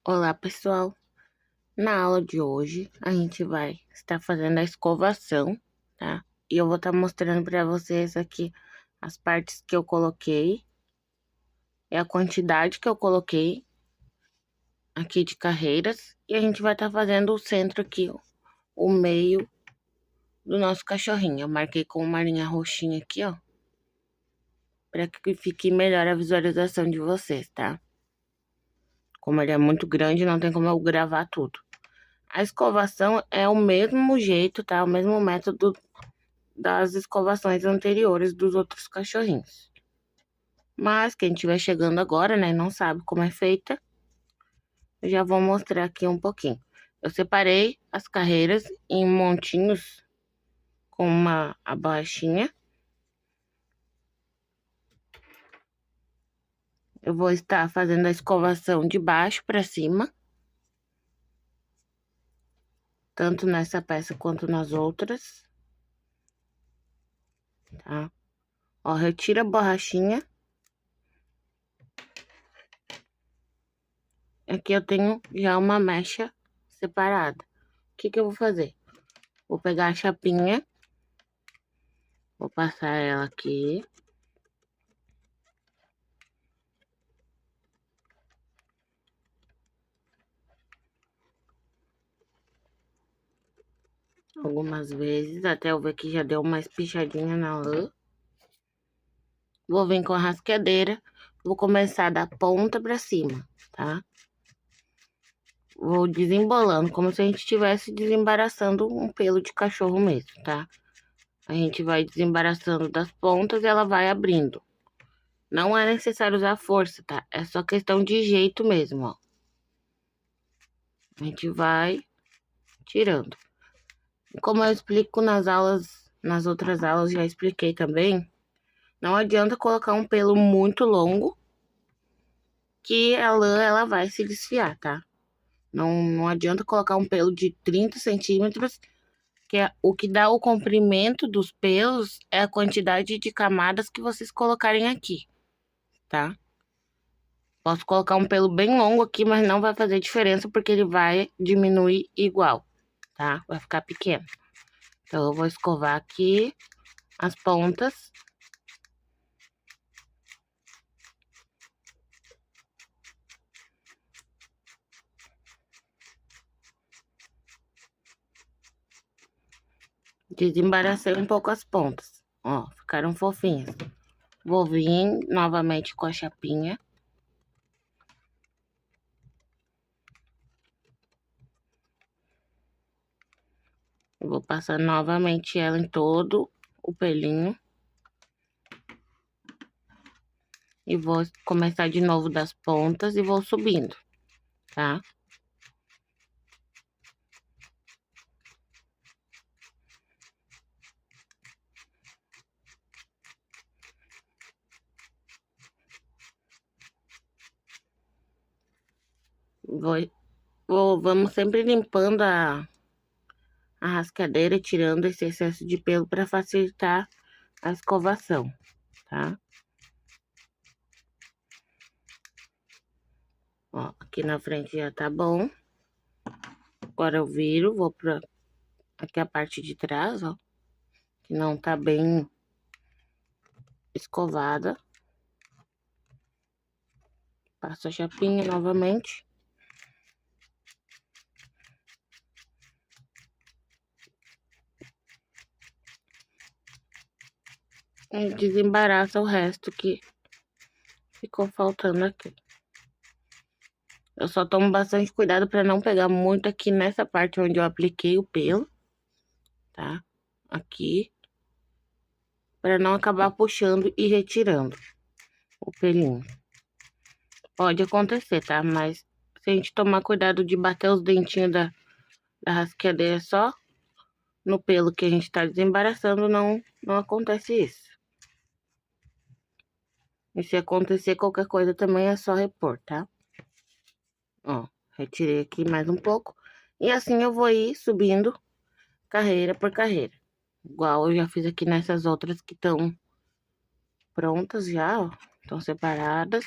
Olá, pessoal. Na aula de hoje, a gente vai estar fazendo a escovação, tá? E eu vou estar mostrando para vocês aqui as partes que eu coloquei e a quantidade que eu coloquei aqui de carreiras. E a gente vai estar fazendo o centro aqui, ó, o meio do nosso cachorrinho. Eu marquei com uma linha roxinha aqui, ó, para que fique melhor a visualização de vocês, tá? Como ele é muito grande, não tem como eu gravar tudo. A escovação é o mesmo jeito, tá? O mesmo método das escovações anteriores dos outros cachorrinhos. Mas quem estiver chegando agora, né, não sabe como é feita, eu já vou mostrar aqui um pouquinho. Eu separei as carreiras em montinhos com uma abaixinha. Eu vou estar fazendo a escovação de baixo para cima, tanto nessa peça quanto nas outras, tá? Ó, retira a borrachinha. Aqui eu tenho já uma mecha separada. O que que eu vou fazer? Vou pegar a chapinha, vou passar ela aqui. Algumas vezes, até eu ver que já deu uma espichadinha na lã. Vou vir com a rasqueadeira, vou começar da ponta pra cima, tá? Vou desembolando, como se a gente estivesse desembaraçando um pelo de cachorro mesmo, tá? A gente vai desembaraçando das pontas e ela vai abrindo. Não é necessário usar força, tá? É só questão de jeito mesmo, ó. A gente vai tirando. Como eu explico nas aulas, nas outras aulas, já expliquei também. Não adianta colocar um pelo muito longo, que a lã ela vai se desfiar, tá? Não adianta colocar um pelo de 30 centímetros, que é, o que dá o comprimento dos pelos é a quantidade de camadas que vocês colocarem aqui, tá? Posso colocar um pelo bem longo aqui, mas não vai fazer diferença, porque ele vai diminuir igual, tá? Vai ficar pequeno. Então, eu vou escovar aqui as pontas. Desembaracei um pouco as pontas. Ó, ficaram fofinhas. Vou vir novamente com a chapinha. Vou passar novamente ela em todo o pelinho. E vou começar de novo das pontas e vou subindo, tá? Vamos sempre limpando a rascadeira, tirando esse excesso de pelo para facilitar a escovação, tá? Ó, aqui na frente já tá bom. Agora eu viro, vou pra aqui a parte de trás, ó, que não tá bem escovada. Passo a chapinha novamente. E desembaraça o resto que ficou faltando aqui. Eu só tomo bastante cuidado para não pegar muito aqui nessa parte onde eu apliquei o pelo, tá? Aqui. Para não acabar puxando e retirando o pelinho. Pode acontecer, tá? Mas se a gente tomar cuidado de bater os dentinhos da rasqueadeira só no pelo que a gente tá desembaraçando, não acontece isso. E se acontecer qualquer coisa também é só repor, tá? Ó, retirei aqui mais um pouco. E assim eu vou ir subindo carreira por carreira. Igual eu já fiz aqui nessas outras que estão prontas já, ó. Estão separadas.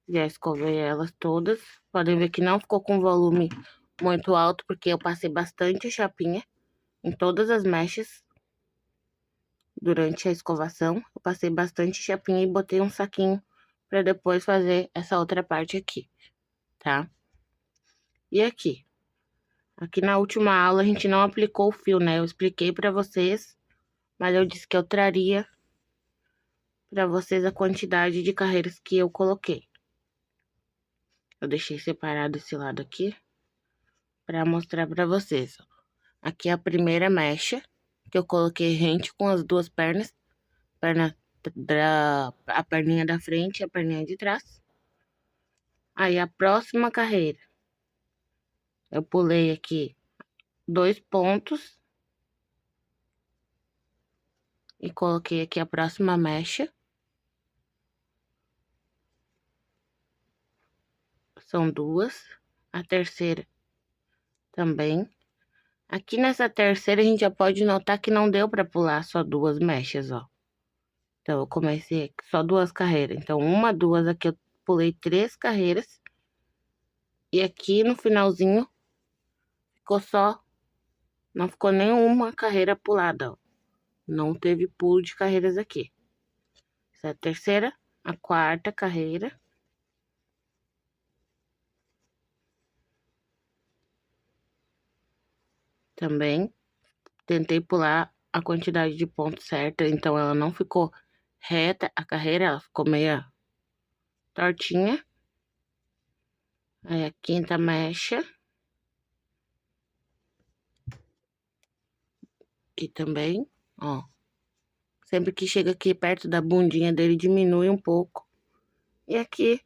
Já escovei elas todas. Podem ver que não ficou com volume muito alto, porque eu passei bastante chapinha em todas as mechas. Durante a escovação, eu passei bastante chapinha e botei um saquinho pra depois fazer essa outra parte aqui, tá? E aqui? Aqui na última aula a gente não aplicou o fio, né? Eu expliquei pra vocês, mas eu disse que eu traria pra vocês a quantidade de carreiras que eu coloquei. Eu deixei separado esse lado aqui pra mostrar pra vocês, ó. Aqui é a primeira mecha, que eu coloquei rente com as duas pernas. A perninha da frente e a perninha de trás. Aí, a próxima carreira, eu pulei aqui 2 pontos. E coloquei aqui a próxima mecha. São 2. A terceira também. Aqui nessa terceira, a gente já pode notar que não deu pra pular só 2 mechas, ó. Então, eu comecei só 2 carreiras. Então, 1, 2, aqui eu pulei 3 carreiras. E aqui no finalzinho, ficou só... Não ficou nenhuma carreira pulada, ó. Não teve pulo de carreiras aqui. Essa é a terceira, a quarta carreira. Também tentei pular a quantidade de pontos certa, então ela não ficou reta a carreira, ela ficou meio tortinha. Aí a quinta mecha. Aqui também, ó. Sempre que chega aqui perto da bundinha dele, diminui um pouco. E aqui,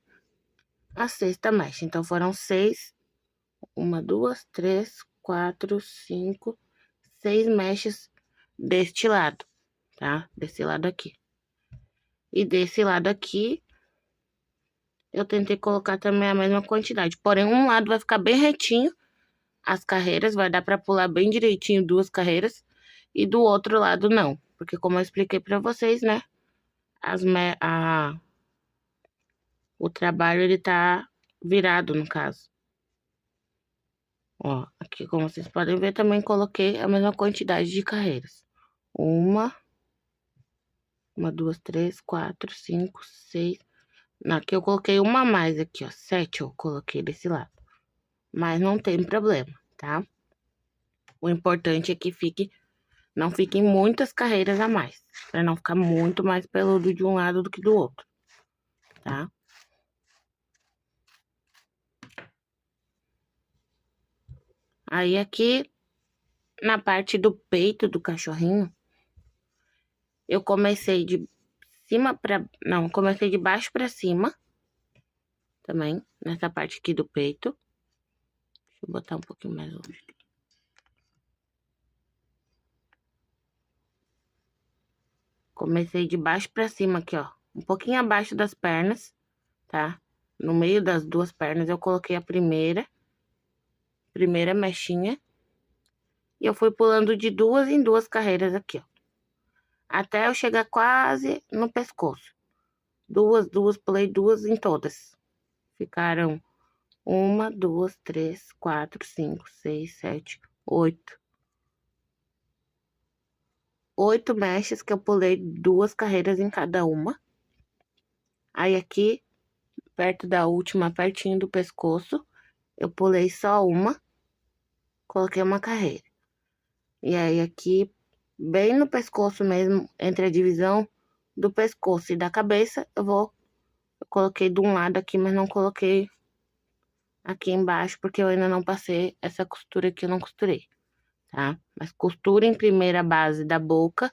a sexta mecha. Então, foram 6. 1, 2, 3, 4, 5, 6 mechas deste lado, tá? Desse lado aqui. E desse lado aqui, eu tentei colocar também a mesma quantidade. Porém, um lado vai ficar bem retinho, as carreiras, vai dar pra pular bem direitinho 2 carreiras. E do outro lado, não. Porque como eu expliquei pra vocês, né? O trabalho, ele tá virado, no caso. Ó, aqui como vocês podem ver, também coloquei a mesma quantidade de carreiras. 1, 2, 3, 4, 5, 6. Aqui eu coloquei uma a mais aqui, ó. 7 eu coloquei desse lado. Mas não tem problema, tá? O importante é que não fiquem muitas carreiras a mais. Pra não ficar muito mais peludo de um lado do que do outro, tá? Aí aqui, na parte do peito do cachorrinho, eu comecei de cima pra... Não, comecei de baixo pra cima. Também, nessa parte aqui do peito. Deixa eu botar um pouquinho mais longe. Comecei de baixo pra cima aqui, ó. Um pouquinho abaixo das pernas, tá? No meio das duas pernas eu coloquei a primeira mechinha. E eu fui pulando de 2 em 2 carreiras aqui, ó. Até eu chegar quase no pescoço. 2, pulei 2 em todas. Ficaram 1, 2, 3, 4, 5, 6, 7, 8. 8 mechas que eu pulei 2 carreiras em cada uma. Aí aqui, perto da última, pertinho do pescoço, eu pulei só uma, coloquei uma carreira. E aí aqui, bem no pescoço mesmo, entre a divisão do pescoço e da cabeça, eu coloquei de um lado aqui, mas não coloquei aqui embaixo, porque eu ainda não passei essa costura aqui, eu não costurei, tá? Mas costurem primeiro a base da boca,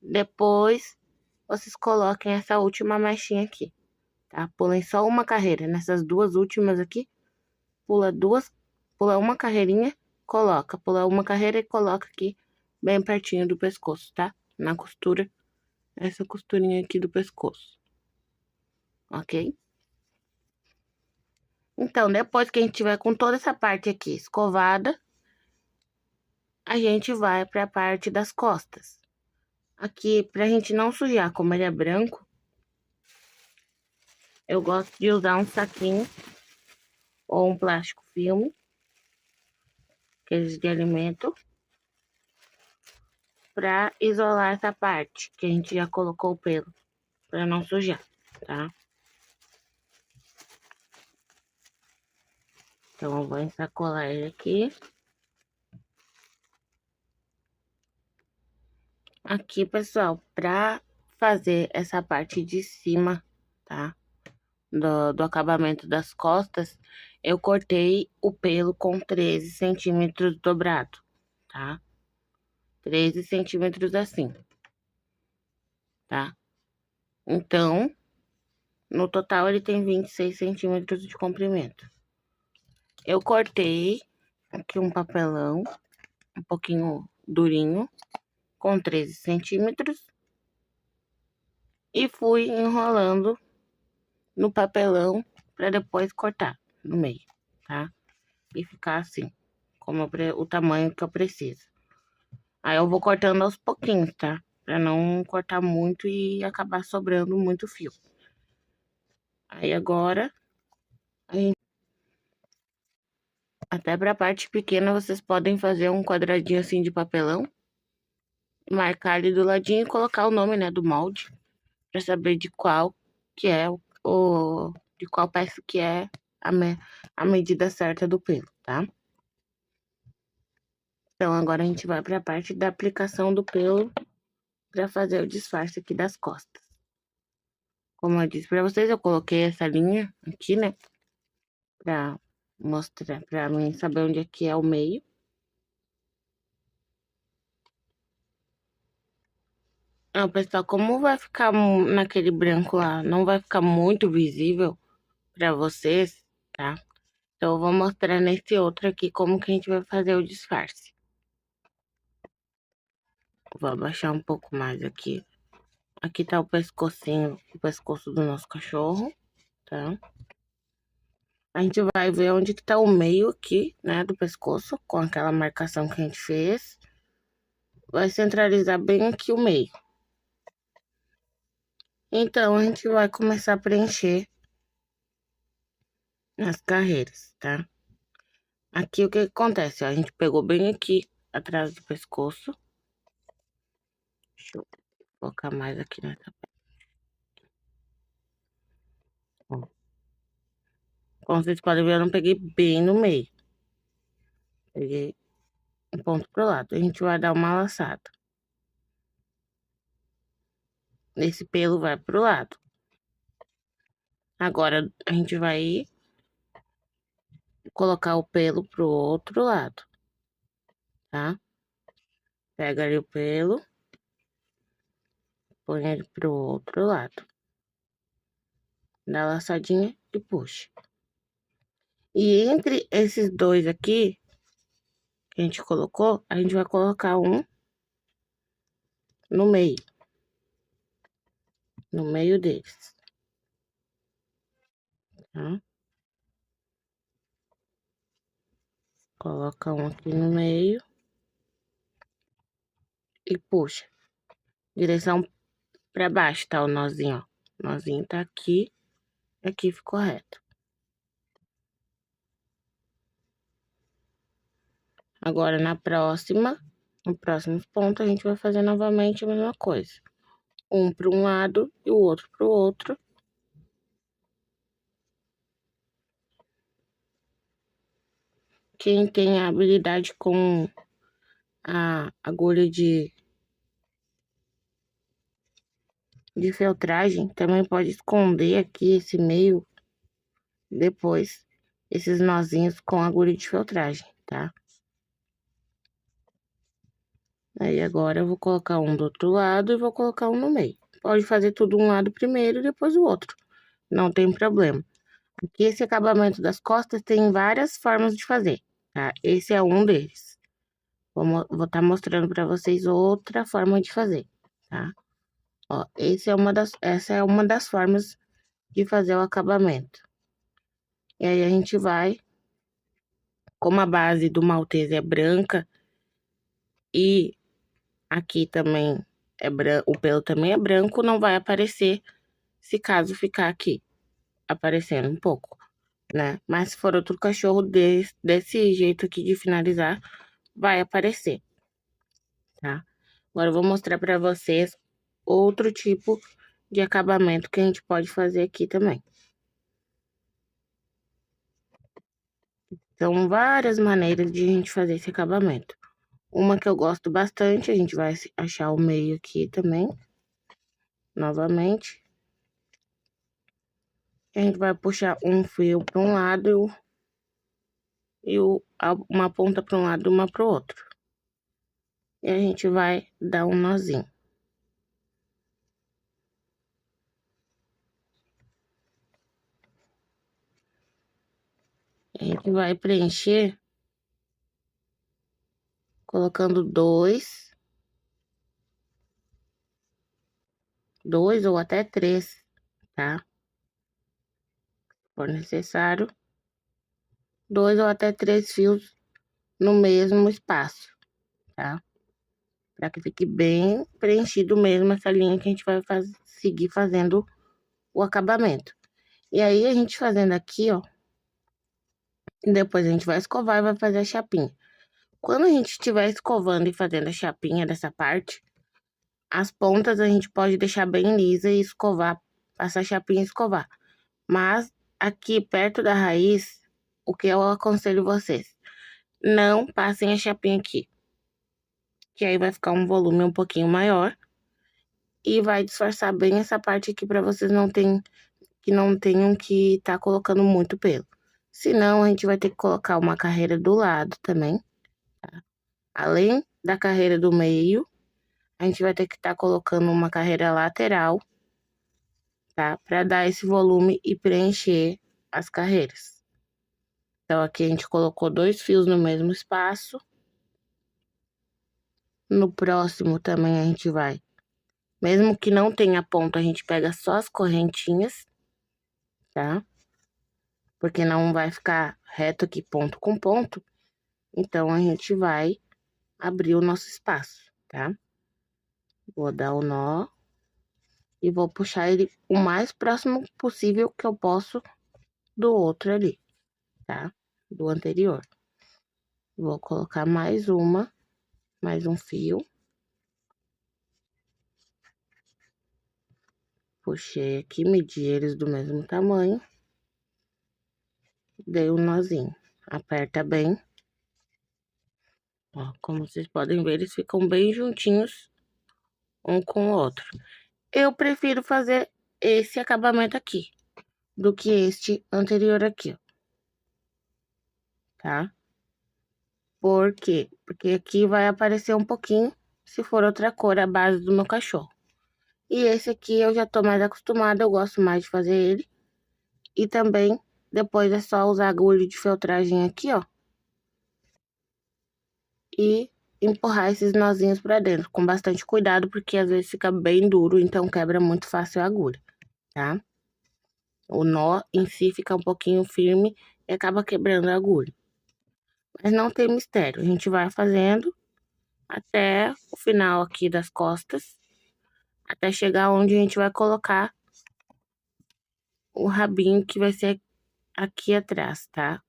depois vocês coloquem essa última mechinha aqui, tá? Pulem só uma carreira, nessas duas últimas aqui, pula uma carreirinha, coloca, pula uma carreira e coloca aqui, bem pertinho do pescoço, tá? Na costura, essa costurinha aqui do pescoço, ok? Então, depois que a gente tiver com toda essa parte aqui escovada, a gente vai pra parte das costas. Aqui, pra gente não sujar, como ele é branco, eu gosto de usar um saquinho ou um plástico filme, aqueles de alimento, pra isolar essa parte que a gente já colocou o pelo, pra não sujar, tá? Então, eu vou ensacolar ele aqui. Aqui, pessoal, pra fazer essa parte de cima, tá? Do acabamento das costas, eu cortei o pelo com 13 centímetros dobrado, tá? 13 centímetros assim, tá? Então, no total ele tem 26 centímetros de comprimento. Eu cortei aqui um papelão, um pouquinho durinho, com 13 centímetros. E fui enrolando no papelão para depois cortar no meio, tá? E ficar assim, como o tamanho que eu preciso. Aí eu vou cortando aos pouquinhos, tá? Pra não cortar muito e acabar sobrando muito fio. Aí agora, até pra parte pequena, vocês podem fazer um quadradinho assim de papelão. Marcar ali do ladinho e colocar o nome, né, do molde. Pra saber de qual que é de qual peça que é a medida certa do pelo, tá? Então, agora a gente vai pra parte da aplicação do pelo pra fazer o disfarce aqui das costas. Como eu disse pra vocês, eu coloquei essa linha aqui, né? Pra mostrar, pra mim saber onde é que é o meio. Ah, pessoal, como vai ficar naquele branco lá, não vai ficar muito visível pra vocês, tá? Então, eu vou mostrar nesse outro aqui como que a gente vai fazer o disfarce. Vou abaixar um pouco mais aqui. Aqui tá o pescocinho, o pescoço do nosso cachorro, tá? A gente vai ver onde que tá o meio aqui, né, do pescoço, com aquela marcação que a gente fez. Vai centralizar bem aqui o meio. Então, a gente vai começar a preencher as carreiras, tá? Aqui o que acontece, ó, a gente pegou bem aqui, atrás do pescoço. Deixa eu colocar mais aqui nessa parte. Ó. Como vocês podem ver, eu não peguei bem no meio. Peguei um ponto pro lado. A gente vai dar uma laçada. Esse pelo vai pro lado. Agora, a gente vai colocar o pelo pro outro lado, tá? Pega ali o pelo, põe ele pro outro lado. Dá a laçadinha e puxa. E entre esses dois aqui, que a gente colocou, a gente vai colocar um no meio. No meio deles, tá? Coloca um aqui no meio e puxa. Direção pra baixo, tá? O nozinho, ó. O nozinho tá aqui, aqui ficou reto. Agora, no próximo ponto, a gente vai fazer novamente a mesma coisa. Um para um lado e o outro para o outro. Quem tem a habilidade com a agulha de feltragem também pode esconder aqui esse meio, depois, esses nozinhos com agulha de feltragem, tá? Aí agora eu vou colocar um do outro lado e vou colocar um no meio. Pode fazer tudo um lado primeiro e depois o outro, não tem problema. Aqui esse acabamento das costas tem várias formas de fazer, tá? Esse é um deles. Vou estar mostrando pra vocês outra forma de fazer, tá? Ó, essa é uma das formas de fazer o acabamento. E aí a gente vai, como a base do Maltese é branca e aqui também é branco, o pelo também é branco, não vai aparecer se caso ficar aqui. aparecendo um pouco, né? Mas se for outro cachorro desse jeito aqui de finalizar, vai aparecer, tá? Agora eu vou mostrar pra vocês outro tipo de acabamento que a gente pode fazer aqui também. São várias maneiras de a gente fazer esse acabamento. Uma que eu gosto bastante, a gente vai achar o meio aqui também, novamente. A gente vai puxar um fio para um lado uma ponta para um lado e uma para o outro. E a gente vai dar um nozinho. A gente vai preencher colocando dois ou até três, tá? Se for necessário, 2 ou até 3 fios no mesmo espaço, tá? Para que fique bem preenchido mesmo essa linha que a gente vai seguir fazendo o acabamento. E aí, a gente fazendo aqui, ó, depois a gente vai escovar e vai fazer a chapinha. Quando a gente estiver escovando e fazendo a chapinha dessa parte, as pontas a gente pode deixar bem lisa e escovar, passar a chapinha e escovar. Mas aqui perto da raiz, o que eu aconselho vocês? Não passem a chapinha aqui, que aí vai ficar um volume um pouquinho maior e vai disfarçar bem essa parte aqui para vocês não tenham que tá colocando muito pelo. Senão, a gente vai ter que colocar uma carreira do lado também, tá? Além da carreira do meio, a gente vai ter que estar colocando uma carreira lateral, tá? Para dar esse volume e preencher as carreiras. Então, aqui a gente colocou 2 fios no mesmo espaço. No próximo também a gente vai. Mesmo que não tenha ponto, a gente pega só as correntinhas, tá? Porque não vai ficar reto aqui ponto com ponto. Então, a gente vai abrir o nosso espaço, tá? Vou dar o nó e vou puxar ele o mais próximo possível que eu posso do outro ali, tá? Do anterior. Vou colocar mais um fio. Puxei aqui, medi eles do mesmo tamanho. Dei um nozinho. Aperta bem. Ó, como vocês podem ver, eles ficam bem juntinhos um com o outro. Eu prefiro fazer esse acabamento aqui do que este anterior aqui, ó. Tá? Por quê? Porque aqui vai aparecer um pouquinho, se for outra cor, a base do meu cachorro. E esse aqui eu já tô mais acostumada, eu gosto mais de fazer ele. E também, depois é só usar agulha de feltragem aqui, ó. E empurrar esses nozinhos pra dentro, com bastante cuidado, porque às vezes fica bem duro, então quebra muito fácil a agulha, tá? O nó em si fica um pouquinho firme e acaba quebrando a agulha. Mas não tem mistério, a gente vai fazendo até o final aqui das costas, até chegar onde a gente vai colocar o rabinho que vai ser aqui atrás, tá?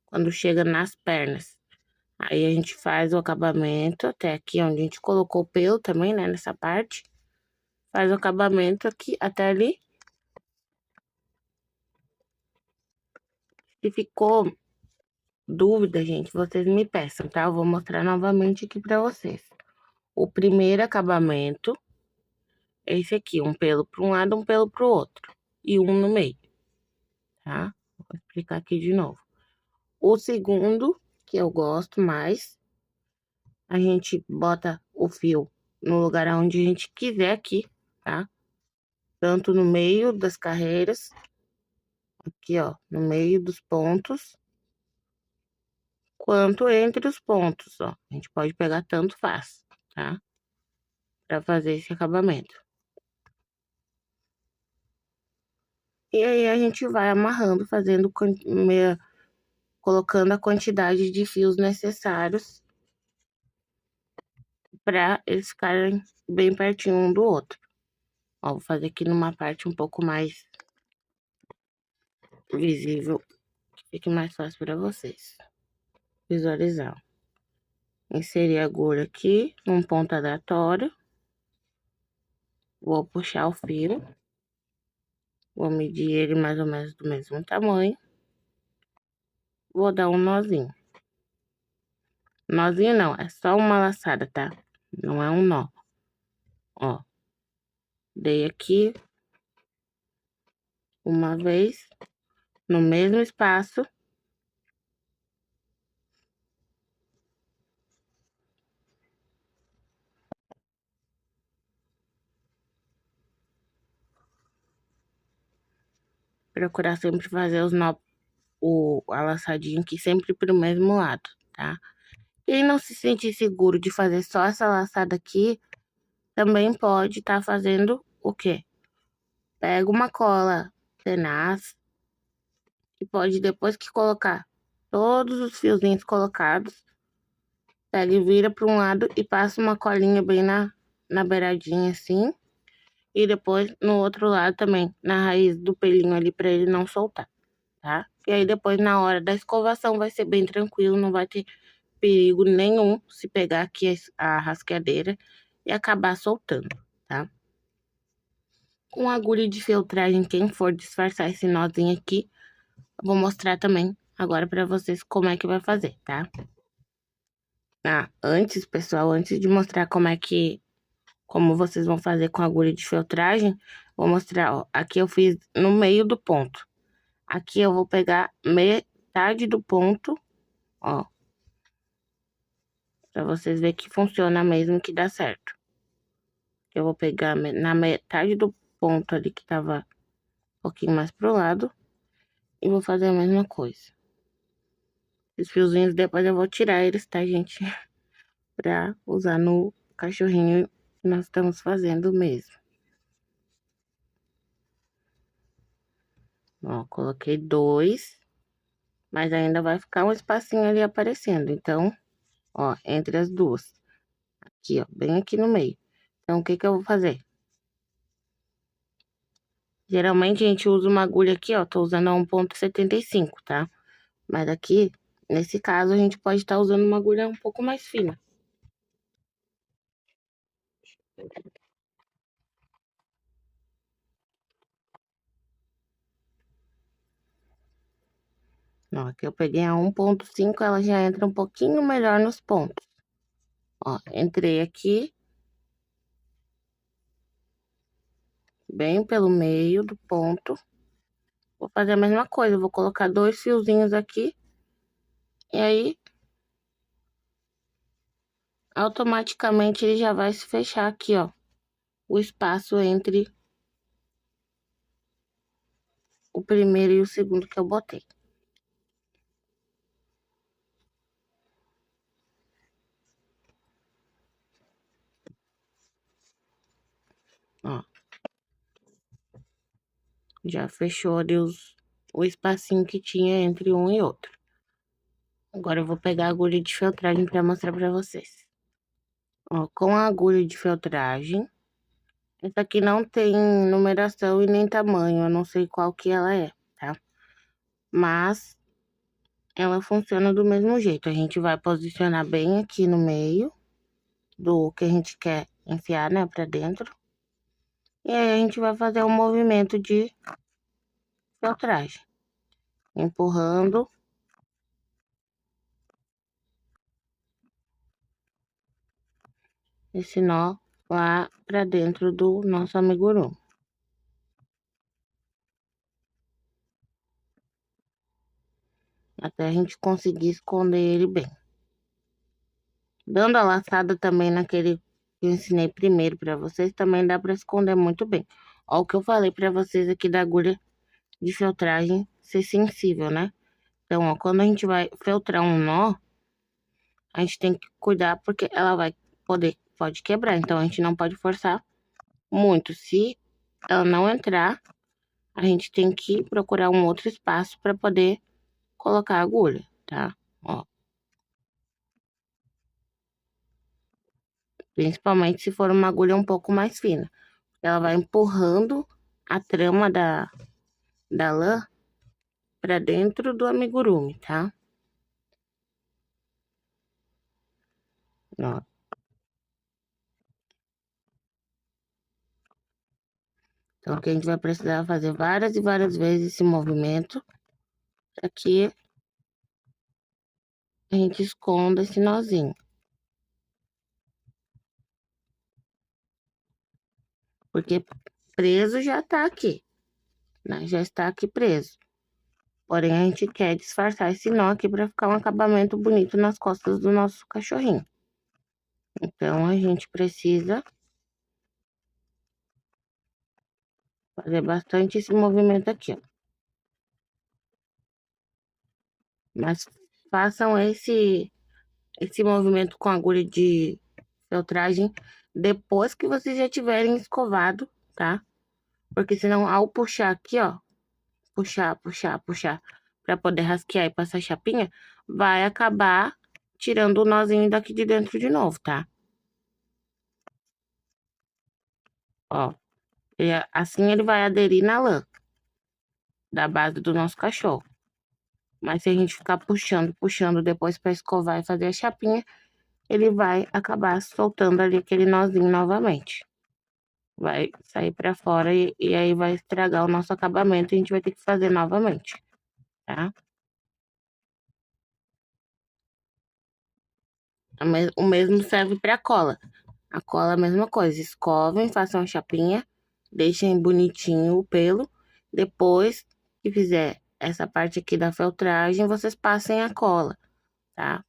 Quando chega nas pernas. Aí a gente faz o acabamento até aqui onde a gente colocou o pelo também, né, nessa parte. Faz o acabamento aqui até ali. Se ficou dúvida, gente, vocês me peçam, tá? Eu vou mostrar novamente aqui pra vocês. O primeiro acabamento é esse aqui, um pelo para um lado, um pelo pro outro. E um no meio, tá? Vou explicar aqui de novo. O segundo, que eu gosto mais, a gente bota o fio no lugar onde a gente quiser aqui, tá? Tanto no meio das carreiras, aqui, ó, no meio dos pontos, quanto entre os pontos, ó. A gente pode pegar tanto faz, tá? Pra fazer esse acabamento. E aí, a gente vai amarrando, colocando a quantidade de fios necessários pra eles ficarem bem pertinho um do outro. Ó, vou fazer aqui numa parte um pouco mais visível, que fique mais fácil para vocês visualizar. Inserir a agulha aqui num ponto aleatório. Vou puxar o fio. Vou medir ele mais ou menos do mesmo tamanho. Vou dar um nozinho. Nozinho não, é só uma laçada, tá? Não é um nó. Ó. Dei aqui. Uma vez. No mesmo espaço. Procurar sempre fazer os nó, a laçadinha aqui sempre pro mesmo lado, tá? Quem não se sentir seguro de fazer só essa laçada aqui, também pode estar fazendo o quê? Pega uma cola tenaz e pode, depois que colocar todos os fiozinhos colocados, pega e vira para um lado e passa uma colinha bem na beiradinha assim. E depois no outro lado também, na raiz do pelinho ali, para ele não soltar, tá? E aí depois na hora da escovação vai ser bem tranquilo, não vai ter perigo nenhum se pegar aqui a rasqueadeira e acabar soltando, tá? Com agulha de feltragem, quem for disfarçar esse nozinho aqui, eu vou mostrar também agora pra vocês como é que vai fazer, tá? Ah, antes, pessoal, antes de mostrar como vocês vão fazer com agulha de feltragem, vou mostrar, ó, aqui eu fiz no meio do ponto. Aqui eu vou pegar metade do ponto, ó, pra vocês verem que funciona mesmo, que dá certo. Eu vou pegar na metade do ponto ali que tava um pouquinho mais pro lado e vou fazer a mesma coisa. Os fiozinhos depois eu vou tirar eles, tá, gente? Pra usar no cachorrinho que nós estamos fazendo mesmo. Ó, coloquei 2, mas ainda vai ficar um espacinho ali aparecendo. Então, ó, entre as duas. Aqui, ó, bem aqui no meio. Então, o que que eu vou fazer? Geralmente a gente usa uma agulha aqui, ó, tô usando a 1,75, tá? Mas aqui, nesse caso, a gente pode estar usando uma agulha um pouco mais fina. Ó, aqui eu peguei a 1,5, ela já entra um pouquinho melhor nos pontos. Ó, entrei aqui. Bem pelo meio do ponto. Vou fazer a mesma coisa, vou colocar 2 fiozinhos aqui. E aí, automaticamente ele já vai se fechar aqui, ó. O espaço entre o primeiro e o segundo que eu botei. Ó. Já fechou ali o espacinho que tinha entre um e outro. Agora eu vou pegar a agulha de feltragem pra mostrar pra vocês. Ó, com a agulha de feltragem. Essa aqui não tem numeração e nem tamanho, eu não sei qual que ela é, tá? Mas ela funciona do mesmo jeito. A gente vai posicionar bem aqui no meio do que a gente quer enfiar, né, pra dentro. E aí a gente vai fazer um movimento de filtragem, empurrando esse nó lá pra dentro do nosso amigurumi. Até a gente conseguir esconder ele bem. Dando a laçada também naquele que eu ensinei primeiro pra vocês, também dá pra esconder muito bem. Ó, o que eu falei pra vocês aqui da agulha de filtragem ser sensível, né? Então, ó, quando a gente vai feltrar um nó, a gente tem que cuidar porque ela pode quebrar. Então, a gente não pode forçar muito. Se ela não entrar, a gente tem que procurar um outro espaço para poder colocar a agulha, tá? Ó. Principalmente se for uma agulha um pouco mais fina. Ela vai empurrando a trama da lã pra dentro do amigurumi, tá? Ó. Então, aqui a gente vai precisar fazer várias e várias vezes esse movimento para que a gente esconda esse nozinho. Porque preso já tá aqui, né? Já está aqui preso. Porém, a gente quer disfarçar esse nó aqui para ficar um acabamento bonito nas costas do nosso cachorrinho. Então, a gente precisa fazer bastante esse movimento aqui, ó. Mas façam esse movimento com agulha de feltragem depois que vocês já tiverem escovado, tá? Porque senão, ao puxar aqui, ó, puxar, pra poder rasquear e passar chapinha, vai acabar tirando o nozinho daqui de dentro de novo, tá? Ó, assim ele vai aderir na lã da base do nosso cachorro. Mas se a gente ficar puxando depois pra escovar e fazer a chapinha, ele vai acabar soltando ali aquele nozinho novamente. Vai sair pra fora e aí vai estragar o nosso acabamento e a gente vai ter que fazer novamente, tá? O mesmo serve pra cola. A cola é a mesma coisa. Escovem, façam a chapinha, deixem bonitinho o pelo. Depois que fizer essa parte aqui da feltragem, vocês passem a cola, tá?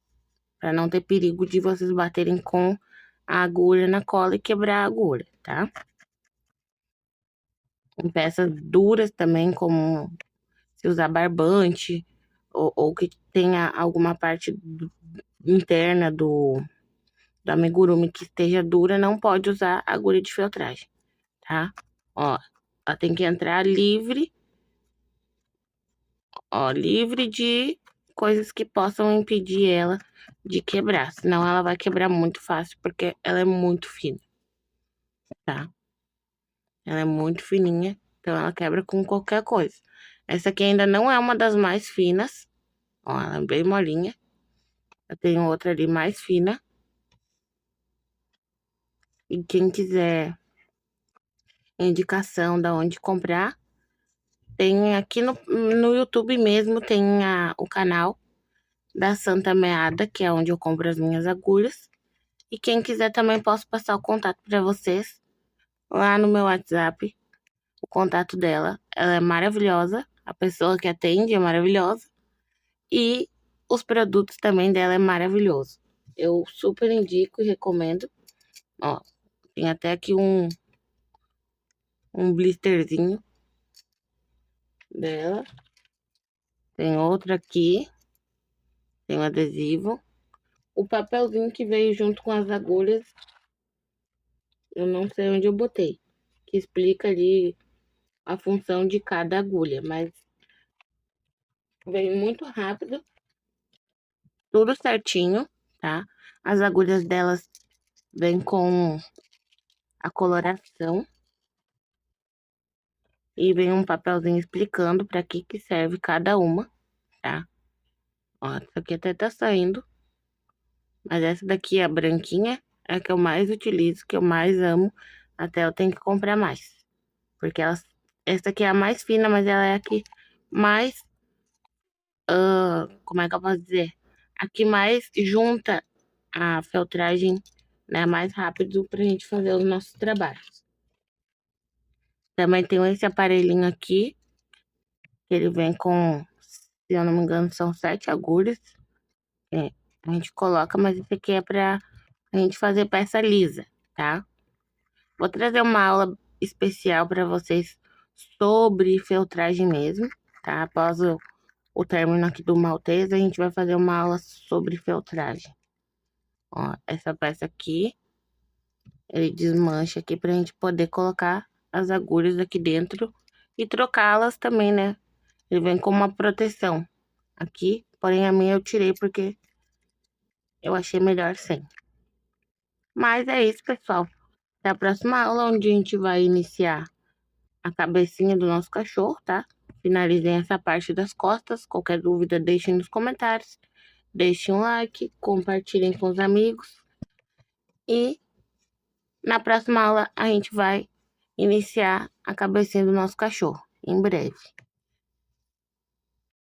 Pra não ter perigo de vocês baterem com a agulha na cola e quebrar a agulha, tá? Em peças duras também, como se usar barbante ou que tenha alguma parte interna do amigurumi que esteja dura, não pode usar agulha de feltragem, tá? Ó, ela tem que entrar livre, ó, livre de coisas que possam impedir ela de quebrar, senão ela vai quebrar muito fácil, porque ela é muito fina, tá? Ela é muito fininha, então ela quebra com qualquer coisa. Essa aqui ainda não é uma das mais finas, ó, ela é bem molinha. Eu tenho outra ali mais fina. E quem quiser indicação da onde comprar, tem aqui no YouTube mesmo, tem o canal da Santa Meada, que é onde eu compro as minhas agulhas. E quem quiser também posso passar o contato para vocês lá no meu WhatsApp, o contato dela. Ela é maravilhosa, a pessoa que atende é maravilhosa e os produtos também dela é maravilhoso. Eu super indico e recomendo. Ó, tem até aqui um blisterzinho dela. Tem outra aqui, tem um adesivo. O papelzinho que veio junto com as agulhas, eu não sei onde eu botei, que explica ali a função de cada agulha, mas veio muito rápido, tudo certinho, tá? As agulhas delas vêm com a coloração e vem um papelzinho explicando para que serve cada uma, tá? Ó, essa aqui até tá saindo, mas essa daqui, a branquinha, é a que eu mais utilizo, que eu mais amo, até eu tenho que comprar mais. Porque essa aqui é a mais fina, mas ela é a que mais, como é que eu posso dizer? A que mais junta a feltragem, né, mais rápido pra gente fazer os nossos trabalhos. Também tem esse aparelhinho aqui, que ele vem com, se eu não me engano, são 7 agulhas. É, a gente coloca, mas esse aqui é pra a gente fazer peça lisa, tá? Vou trazer uma aula especial pra vocês sobre feltragem mesmo, tá? Após o término aqui do Maltese, a gente vai fazer uma aula sobre feltragem. Ó, essa peça aqui, ele desmancha aqui pra gente poder colocar as agulhas aqui dentro e trocá-las também, né? Ele vem com uma proteção aqui, porém a minha eu tirei porque eu achei melhor sem. Mas é isso, pessoal. Até a próxima aula, onde a gente vai iniciar a cabecinha do nosso cachorro, tá? finalizei essa parte das costas. Qualquer dúvida, deixem nos comentários. Deixem um like, compartilhem com os amigos. E na próxima aula a gente vai iniciar a cabecinha do nosso cachorro, em breve.